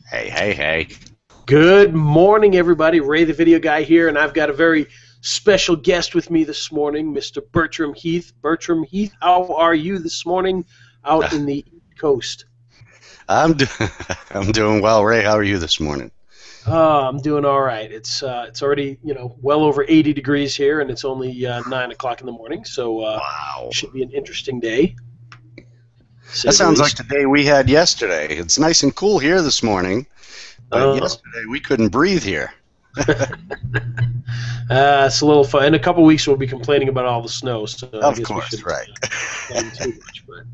Hey, hey, hey. Good morning, everybody. Ray the Video Guy here, and I've got a very special guest with me this morning, Mr. Bertram Heath. Bertram Heath, how are you this morning out Uh, in the East Coast? I'm do I'm doing well, Ray. How are you this morning? I'm doing all right. It's already well over 80 degrees here, and it's only 9 o'clock in the morning, so Wow. should be an interesting day, to That say the sounds like least. the day we had yesterday. It's nice and cool here this morning, but Uh, yesterday we couldn't breathe here. it's a little fun. In a couple weeks, we'll be complaining about all the snow, so I Of guess we course, shouldn't right. complain too much, but.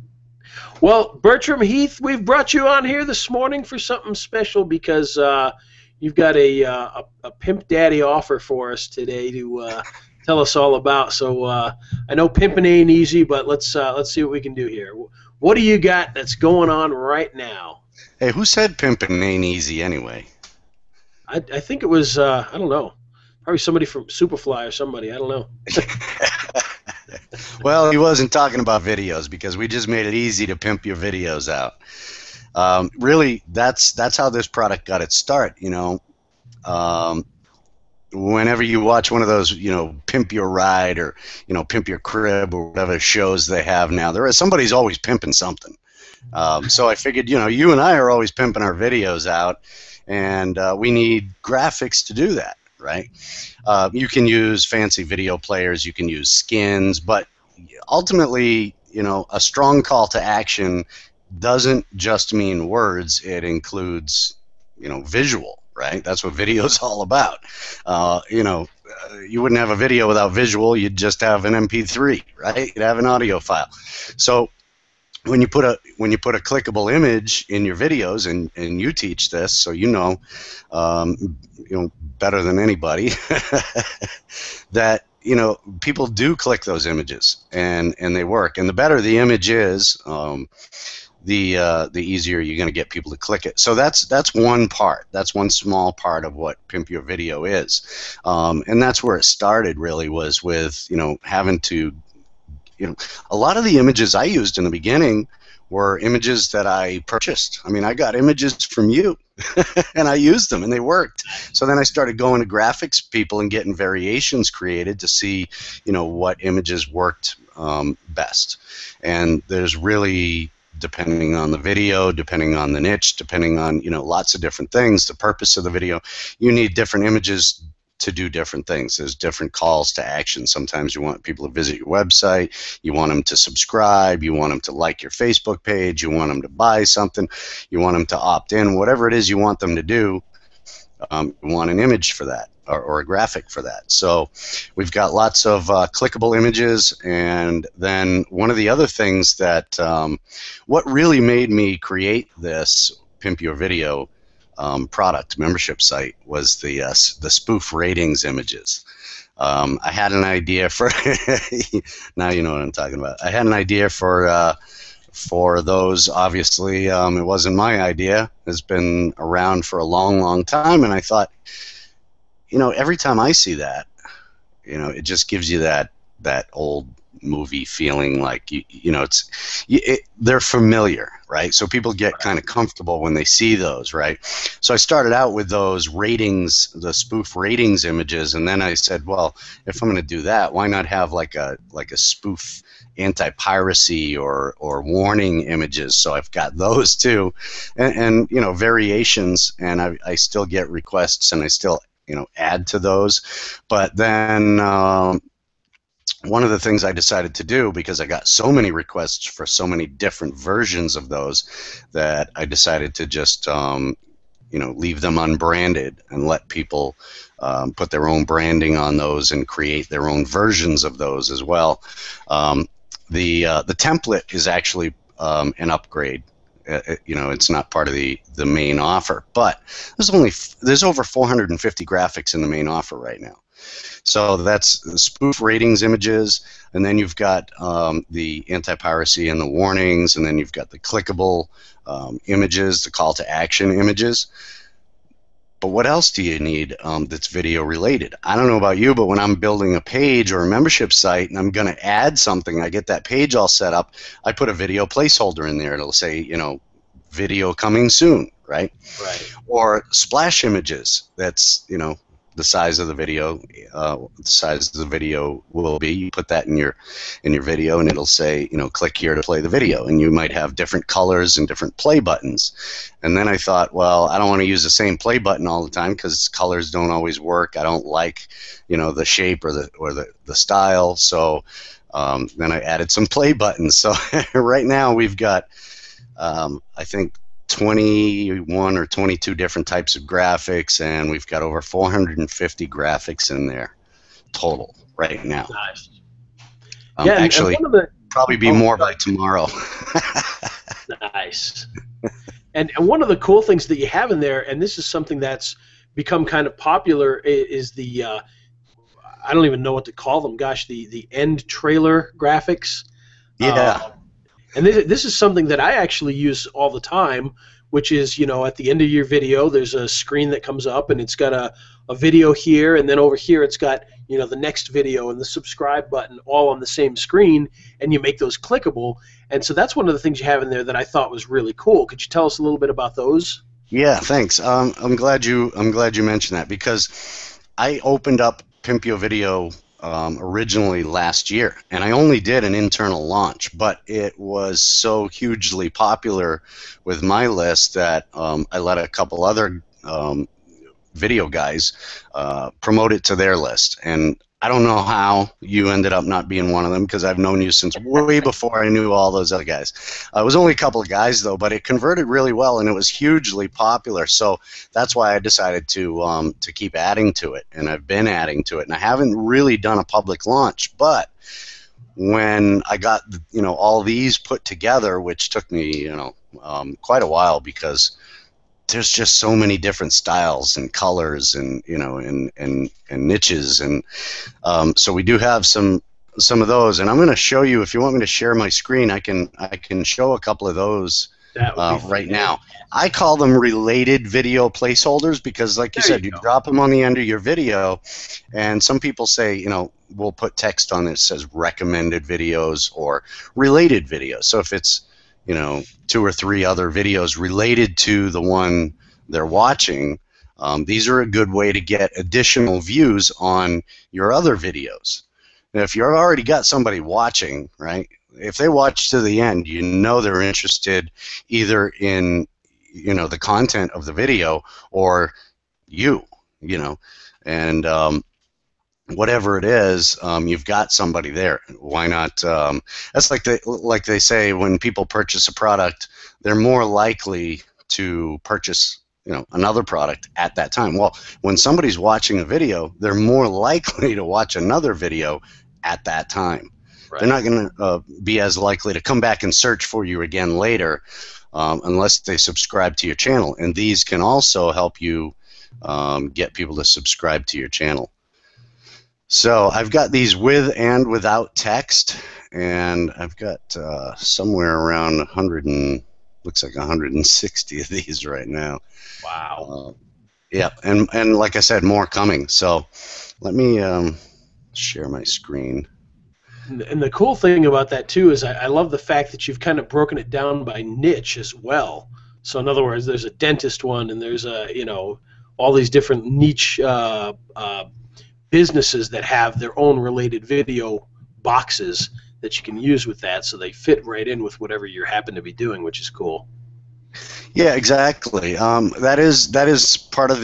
Well, Bertram Heath, we've brought you on here this morning for something special because you've got a Pimp Daddy offer for us today to tell us all about. So I know pimping ain't easy, but let's see what we can do here. What do you got that's going on right now? Hey, who said pimping ain't easy anyway? I think it was I don't know, probably somebody from Superfly or somebody. I don't know. Well, he wasn't talking about videos because we just made it easy to pimp your videos out. Really, that's how this product got its start. Um, Whenever you watch one of those, pimp your ride or, pimp your crib or whatever shows they have now, somebody's always pimping something. So I figured, you and I are always pimping our videos out, and we need graphics to do that, right? You can use fancy video players, you can use skins, but ultimately, a strong call to action doesn't just mean words, it includes, visual, right? That's what video is all about. You wouldn't have a video without visual, you'd just have an MP3, right? You'd have an audio file. So when you put a clickable image in your videos, and you teach this, so better than anybody, that people do click those images and they work. And the better the image is, the easier you're going to get people to click it. So that's one part. That's one small part of what Pimp Your Video is, and that's where it started. Really, was with having to a lot of the images I used in the beginning were images that I purchased. I mean, I got images from you, and I used them, and they worked. So then I started going to graphics people and getting variations created to see, what images worked best. And there's really, depending on the video, depending on the niche, depending on lots of different things, the purpose of the video, you need different images to do different things. There's different calls to action. Sometimes you want people to visit your website, you want them to subscribe, you want them to like your Facebook page, you want them to buy something, you want them to opt in, whatever it is you want them to do. You want an image for that, or a graphic for that. So we've got lots of clickable images. And then one of the other things that what really made me create this Pimp Your Video product membership site was the Spoof Ratings Images. I had an idea for now you know what I'm talking about. I had an idea for those. Obviously, it wasn't my idea. It's been around for a long, long time, and I thought, every time I see that, it just gives you that old movie feeling, like they're familiar, right? So people get kind of comfortable when they see those, right? So I started out with those ratings, the spoof ratings images, and then I said, well, if I'm going to do that, why not have like a spoof anti-piracy or warning images? So I've got those too, and variations, and I still get requests, and I still add to those. But then one of the things I decided to do, because I got so many requests for so many different versions of those, that I decided to just leave them unbranded and let people put their own branding on those and create their own versions of those as well. The template is actually an upgrade. It's not part of the main offer, but there's over 450 graphics in the main offer right now. So that's the spoof ratings images, and then you've got the anti-piracy and the warnings, and then you've got the clickable images, the call to action images. But what else do you need that's video related? I don't know about you, but when I'm building a page or a membership site and I'm going to add something, I get that page all set up, I put a video placeholder in there. It'll say, video coming soon, right? Right. Or splash images. That's, the size of the video, the size of the video will be. You put that in your video, and it'll say, click here to play the video. And you might have different colors and different play buttons. And then I thought, well, I don't want to use the same play button all the time because colors don't always work. I don't like, the shape or the style. So then I added some play buttons. So right now we've got, I think, 21 or 22 different types of graphics, and we've got over 450 graphics in there total right now. Nice. Actually, and one of the, probably be more by tomorrow. Nice. And one of the cool things that you have in there, and this is something that's become kind of popular, is the I don't even know what to call them. Gosh, the end trailer graphics. Yeah. And this is something that I actually use all the time, which is, at the end of your video, there's a screen that comes up, and it's got a video here, and then over here it's got, the next video and the subscribe button all on the same screen, and you make those clickable. And so that's one of the things you have in there that I thought was really cool. Could you tell us a little bit about those? Yeah, thanks. I'm glad you mentioned that, because I opened up Pimp Yo Video originally last year, and I only did an internal launch, but it was so hugely popular with my list that I let a couple other video guys promote it to their list. And I don't know how you ended up not being one of them, because I've known you since way before I knew all those other guys. It was only a couple of guys, though, but it converted really well, and it was hugely popular. So that's why I decided to keep adding to it, and I've been adding to it. And I haven't really done a public launch, but when I got all these put together, which took me quite a while, because there's just so many different styles and colors and and niches, and so we do have some of those, and I'm going to show you. If you want me to share my screen, I can show a couple of those right now. I call them related video placeholders, because, like you said, you drop them on the end of your video, and some people say, we'll put text on it that says recommended videos or related videos. So if it's 2 or 3 other videos related to the one they're watching, these are a good way to get additional views on your other videos. Now, if you've already got somebody watching, right, if they watch to the end, they're interested either in the content of the video or and whatever it is, you've got somebody there. Why not? That's like they say, when people purchase a product, they're more likely to purchase another product at that time. Well, when somebody's watching a video, they're more likely to watch another video at that time. Right. They're not going to be as likely to come back and search for you again later, unless they subscribe to your channel. And these can also help you get people to subscribe to your channel. So I've got these with and without text, and I've got somewhere around 160 of these right now. Wow. Yeah, and like I said, more coming. So let me share my screen. And the cool thing about that too is I love the fact that you've kind of broken it down by niche as well. So in other words, there's a dentist one, and there's all these different niche businesses that have their own related video boxes that you can use with that, so they fit right in with whatever you happen to be doing, which is cool. Yeah, exactly. That is part of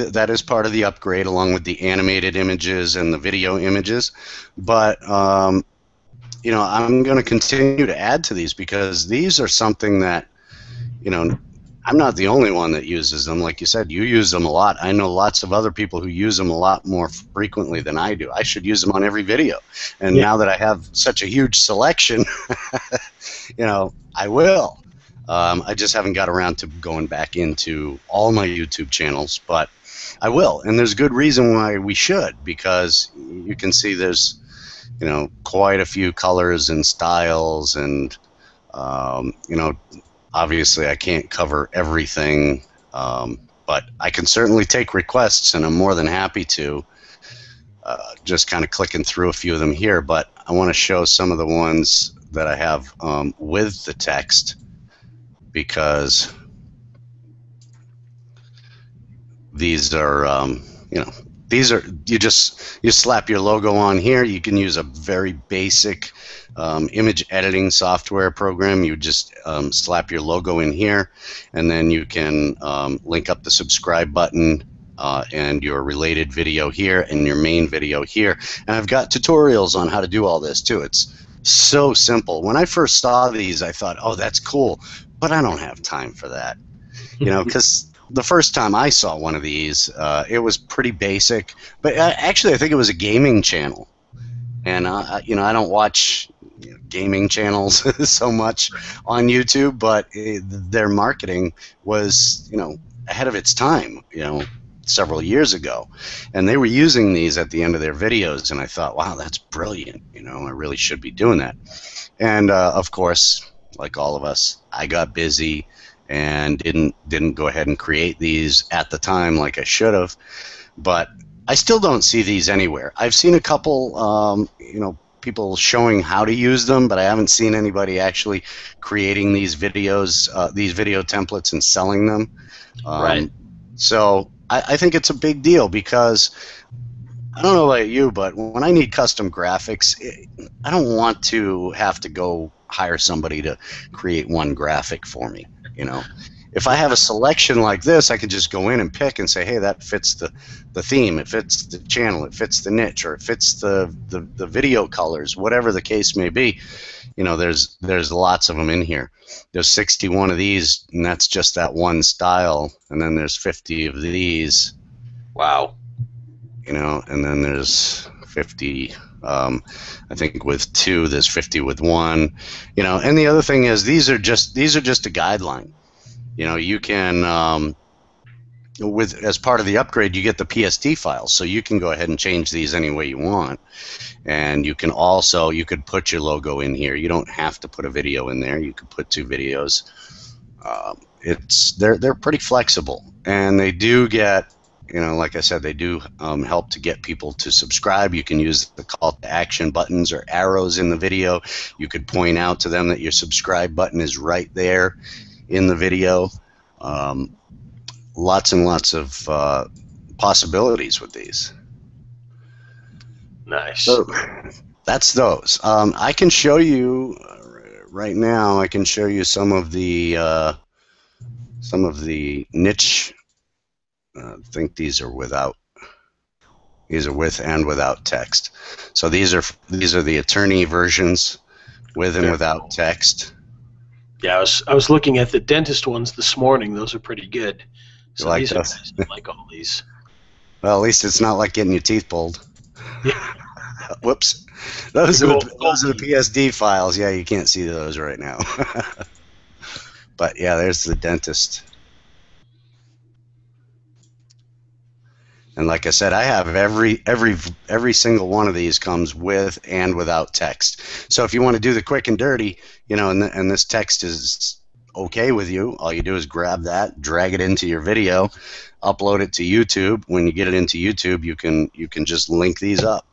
the upgrade, along with the animated images and the video images. But I'm going to continue to add to these, because these are something that I'm not the only one that uses them. Like you said, you use them a lot. I know lots of other people who use them a lot more frequently than I do. I should use them on every video. And now that I have such a huge selection, I will. I just haven't got around to going back into all my YouTube channels, but I will. And there's good reason why we should, because you can see there's quite a few colors and styles, and obviously I can't cover everything, but I can certainly take requests, and I'm more than happy to. Just kind of clicking through a few of them here, but I want to show some of the ones that I have with the text, because these are, you know, these are, you slap your logo on here. You can use a very basic image editing software program. You just slap your logo in here, and then you can link up the subscribe button and your related video here and your main video here. And I've got tutorials on how to do all this too. It's so simple. When I first saw these, I thought, oh, that's cool, but I don't have time for that. You know, because the first time I saw one of these, it was pretty basic. But actually, I think it was a gaming channel. And, you know, I don't watch gaming channels so much on YouTube, but their marketing was, you know, ahead of its time, you know, several years ago. And they were using these at the end of their videos, and I thought, wow, that's brilliant. You know, I really should be doing that. And, of course, like all of us, I got busy and didn't go ahead and create these at the time like I should have. But I still don't see these anywhere. I've seen a couple, you know, people showing how to use them, but I haven't seen anybody actually creating these videos, these video templates and selling them. Right. So I think it's a big deal because I don't know about you, but when I need custom graphics, I don't want to have to go hire somebody to create one graphic for me. You know, if I have a selection like this, I can just go in and pick and say, hey, that fits the theme, it fits the channel, it fits the niche, or it fits the video colors, whatever the case may be. You know, there's lots of them in here. There's 61 of these, and that's just that one style. And then there's 50 of these. Wow. You know, and then there's 50. I think with two, there's 50 with one. You know, and the other thing is these are just a guideline. You know, you can with as part of the upgrade, you get the PSD files, so you can go ahead and change these any way you want. And you can also, you could put your logo in here. You don't have to put a video in there. You could put 2 videos. They're pretty flexible, and they do get, you know, like I said, they do help to get people to subscribe. You can use the call to action buttons or arrows in the video. You could point out to them that your subscribe button is right there in the video. Lots and lots of possibilities with these. Nice. So that's those. I can show you right now. I can show you some of the niche. I think these are without. These are with and without text. So these are the attorney versions, with and without text. Yeah, I was looking at the dentist ones this morning. Those are pretty good. So you like these those? are nice. I like all these. Well, at least it's not like getting your teeth pulled. Yeah. Whoops. Those are the PSD files. Yeah, you can't see those right now. But yeah, there's the dentist. And like I said, I have every single one of these comes with and without text. So if you want to do the quick and dirty, you know, and this text is okay with you, all you do is grab that, drag it into your video, upload it to YouTube. When you get it into YouTube, you can just link these up.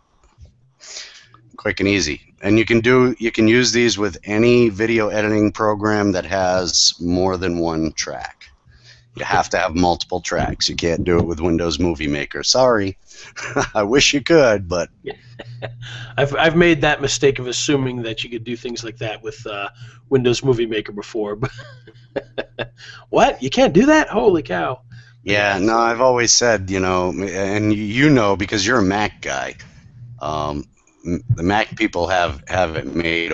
Quick and easy. And you can use these with any video editing program that has more than one track. You have to have multiple tracks. You can't do it with Windows Movie Maker. Sorry. I wish you could, but I've made that mistake of assuming that you could do things like that with Windows Movie Maker before. What? You can't do that? Holy cow. Yeah, no, I've always said, you know, and you know because you're a Mac guy, the Mac people have it made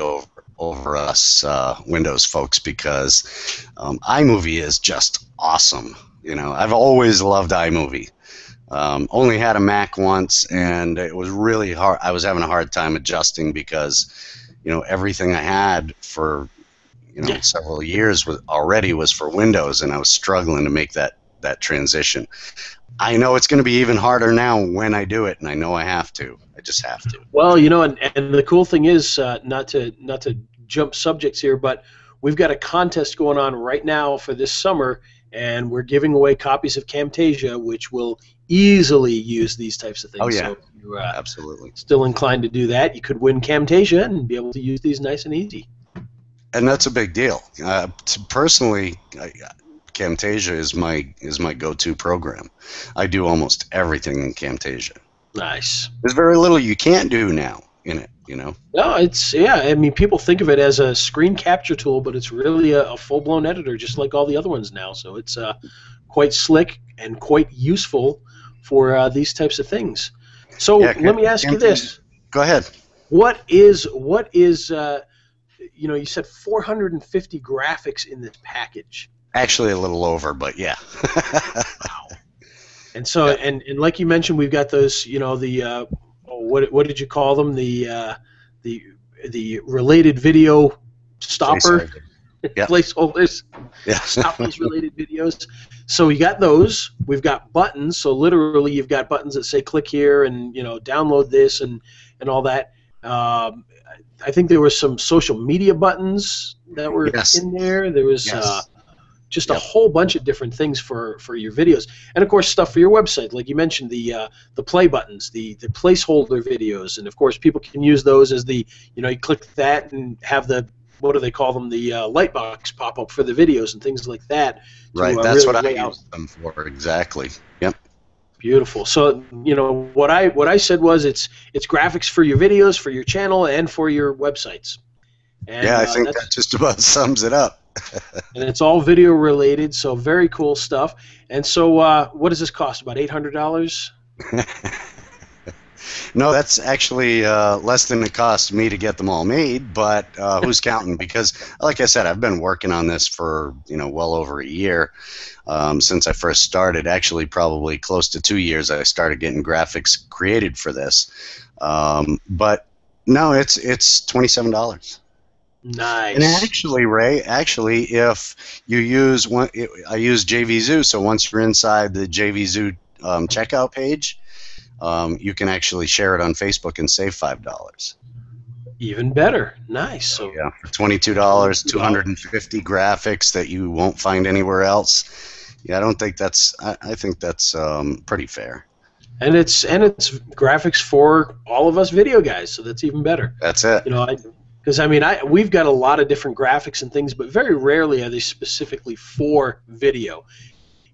over us Windows folks because iMovie is just awesome. You know, I've always loved iMovie. Only had a Mac once, and it was really hard. I was having a hard time adjusting because, you know, everything I had for, you know, several years was for Windows, and I was struggling to make that transition. I know it's going to be even harder now when I do it, and I know I have to. I just have to. Well, you know, and the cool thing is, not to jump subjects here, but we've got a contest going on right now for this summer, and we're giving away copies of Camtasia, which will easily use these types of things. Oh, yeah. So if you're absolutely still inclined to do that, you could win Camtasia and be able to use these nice and easy. And that's a big deal. Personally, Camtasia is my go-to program. I do almost everything in Camtasia. Nice. There's very little you can't do now in it, you know. No, it's I mean, people think of it as a screen capture tool, but it's really a full-blown editor, just like all the other ones now. So it's quite slick and quite useful for these types of things. So let me ask you this. Go ahead. What is you know, you said 450 graphics in this package. Actually, a little over, but yeah. Wow. And so, and like you mentioned, we've got those, you know, the what did you call them? The related video stopper placeholders. Yeah. Stop those related videos. So you got those. We've got buttons. So literally, you've got buttons that say "click here" and download this and all that. I think there were some social media buttons that were in there. There was just a whole bunch of different things for your videos, and of course stuff for your website, like you mentioned, the play buttons, the placeholder videos, and of course people can use those as you click that and have the, what do they call them, the lightbox pop up for the videos and things like that. Right, that's what I use them for. Exactly. Yep. Beautiful. So what I said was it's graphics for your videos, for your channel, and for your websites. And, I think that just about sums it up. And it's all video related, so very cool stuff. And so what does this cost? About $800? No, that's actually less than it cost me to get them all made, but who's counting? Because, like I said, I've been working on this for well over a year since I first started. Actually, probably close to 2 years I started getting graphics created for this. But no, it's $27. Nice. And actually, Ray, if you use one, I use JVZoo, so once you're inside the JVZoo checkout page, you can actually share it on Facebook and save $5. Even better. Nice. So yeah, for $22, 250 graphics that you won't find anywhere else. Yeah, I don't think that's. I think that's pretty fair. And it's graphics for all of us video guys, so that's even better. That's it. Because we've got a lot of different graphics and things, but very rarely are they specifically for video.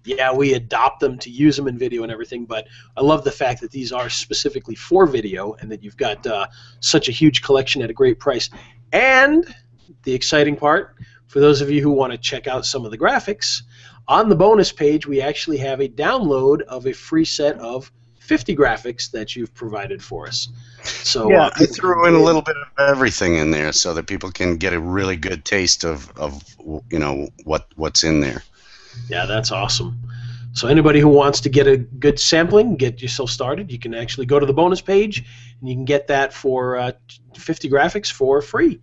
Yeah, we adopt them to use them in video and everything, but I love the fact that these are specifically for video and that you've got such a huge collection at a great price. And the exciting part, for those of you who want to check out some of the graphics, on the bonus page we actually have a download of a free set of 50 graphics that you've provided for us. So yeah, I threw in a little bit of everything in there so that people can get a really good taste of what's in there. Yeah, that's awesome. So anybody who wants to get a good sampling, get yourself started, you can actually go to the bonus page and you can get that for 50 graphics for free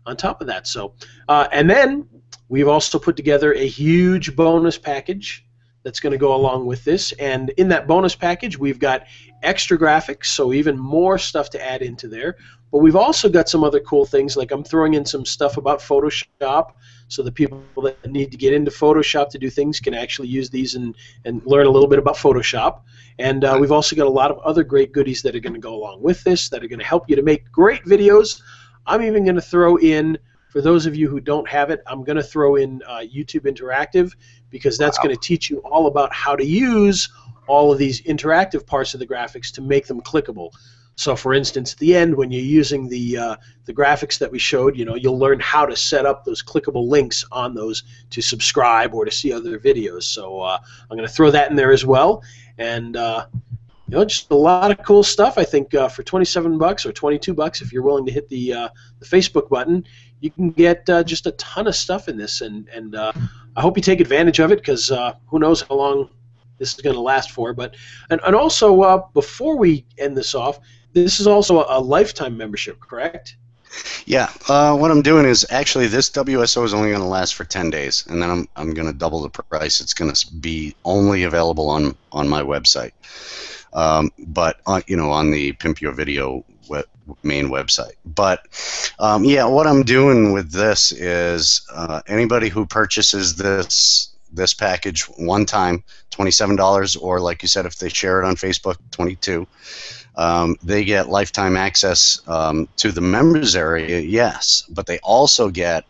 on top of that. So and then we've also put together a huge bonus package that's going to go along with this, and in that bonus package we've got extra graphics, so even more stuff to add into there, but we've also got some other cool things, like I'm throwing in some stuff about Photoshop, so the people that need to get into Photoshop to do things can actually use these and learn a little bit about Photoshop. And we've also got a lot of other great goodies that are going to go along with this that are going to help you to make great videos. I'm even going to throw in, for those of you who don't have it, I'm going to throw in YouTube Interactive, because that's going to teach you all about how to use all of these interactive parts of the graphics to make them clickable. So, for instance, at the end, when you're using the graphics that we showed, you'll learn how to set up those clickable links on those to subscribe or to see other videos. So I'm going to throw that in there as well, and just a lot of cool stuff. I think for $27 or $22, if you're willing to hit the Facebook button, you can get just a ton of stuff in this, and I hope you take advantage of it, because who knows how long this is going to last for. But and also before we end this off, this is also a lifetime membership, correct? Yeah. What I'm doing is, actually, this WSO is only going to last for 10 days, and then I'm going to double the price. It's going to be only available on my website, but on the Pimp Yo Video main website. But yeah, what I'm doing with this is anybody who purchases this package one time, $27, or like you said, if they share it on Facebook, $22. They get lifetime access to the members area, yes, but they also get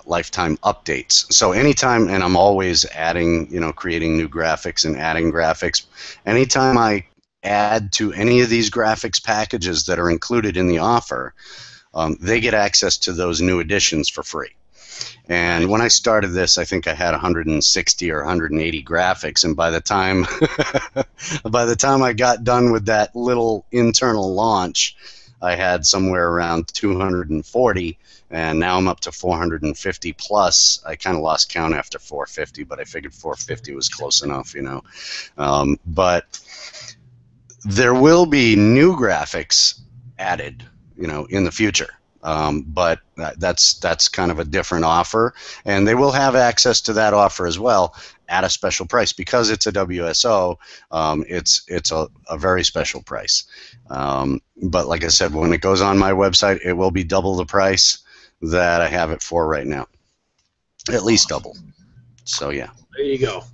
lifetime updates. So anytime, and I'm always adding, creating new graphics and adding graphics. Anytime I add to any of these graphics packages that are included in the offer, they get access to those new additions for free. And when I started this, I think I had 160 or 180 graphics, and by the time I got done with that little internal launch, I had somewhere around 240, and now I'm up to 450 plus. I kind of lost count after 450, but I figured 450 was close enough, But there will be new graphics added, in the future. But that's kind of a different offer, and they will have access to that offer as well at a special price because it's a WSO. It's a very special price. But like I said, when it goes on my website, it will be double the price that I have it for right now, at least double. So yeah. There you go.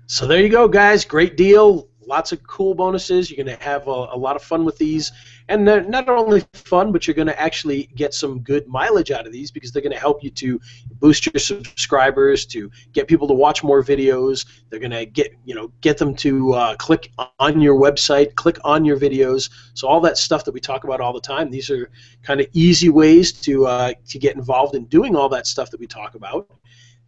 So there you go, guys. Great deal. Lots of cool bonuses. You're going to have a lot of fun with these. And they're not only fun, but you're going to actually get some good mileage out of these because they're going to help you to boost your subscribers, to get people to watch more videos. They're going to get them to click on your website, click on your videos. So all that stuff that we talk about all the time, these are kind of easy ways to get involved in doing all that stuff that we talk about.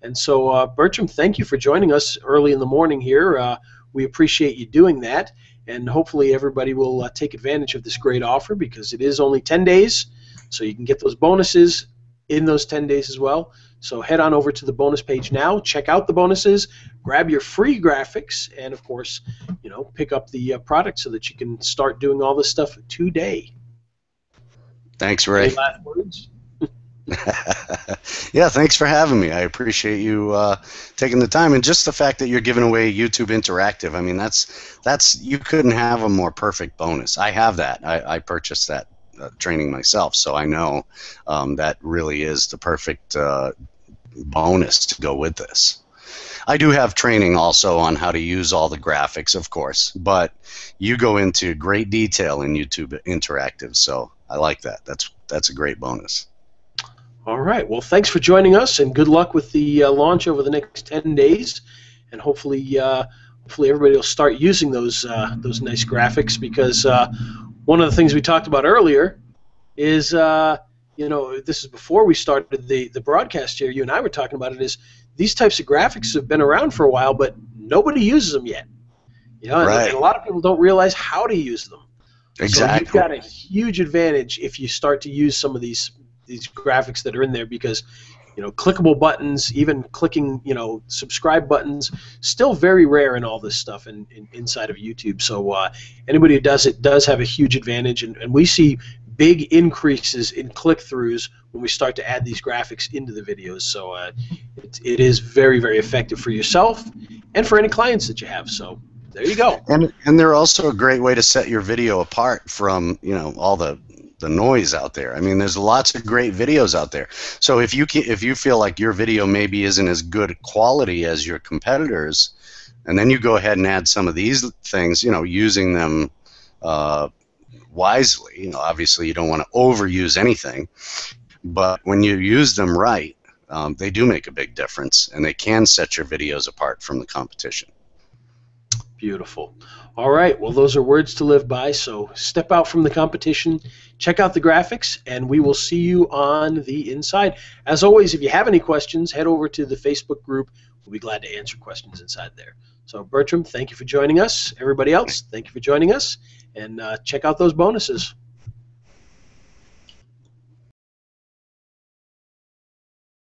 And so, Bertram, thank you for joining us early in the morning here. We appreciate you doing that, and hopefully everybody will take advantage of this great offer because it is only 10 days, so you can get those bonuses in those 10 days as well. So head on over to the bonus page now, check out the bonuses, grab your free graphics, and of course, pick up the product so that you can start doing all this stuff today. Thanks, Ray. Any last words? Yeah, thanks for having me. I appreciate you taking the time, and just the fact that you're giving away YouTube Interactive. I mean, that's you couldn't have a more perfect bonus. I have that. I purchased that training myself, so I know that really is the perfect bonus to go with this. I do have training also on how to use all the graphics, of course, but you go into great detail in YouTube Interactive, so I like that. That's a great bonus. All right. Well, thanks for joining us, and good luck with the launch over the next 10 days. And hopefully everybody will start using those nice graphics because one of the things we talked about earlier is, this is before we started the broadcast here. You and I were talking about it. Is these types of graphics have been around for a while, but nobody uses them yet. Right. And a lot of people don't realize how to use them. Exactly. So you've got a huge advantage if you start to use some of these graphics that are in there because clickable buttons, even clicking subscribe buttons, still very rare in all this stuff inside of YouTube. So anybody who does it does have a huge advantage, and we see big increases in click-throughs when we start to add these graphics into the videos. So it is very, very effective for yourself and for any clients that you have. So there you go. And they're also a great way to set your video apart from all the noise out there. I mean, there's lots of great videos out there. So if you feel like your video maybe isn't as good quality as your competitors, and then you go ahead and add some of these things, using them wisely. Obviously, you don't want to overuse anything, but when you use them right, they do make a big difference, and they can set your videos apart from the competition. Beautiful. All right. Well, those are words to live by. So step out from the competition, check out the graphics, and we will see you on the inside. As always, if you have any questions, head over to the Facebook group. We'll be glad to answer questions inside there. So, Bertram, thank you for joining us. Everybody else, thank you for joining us. And check out those bonuses.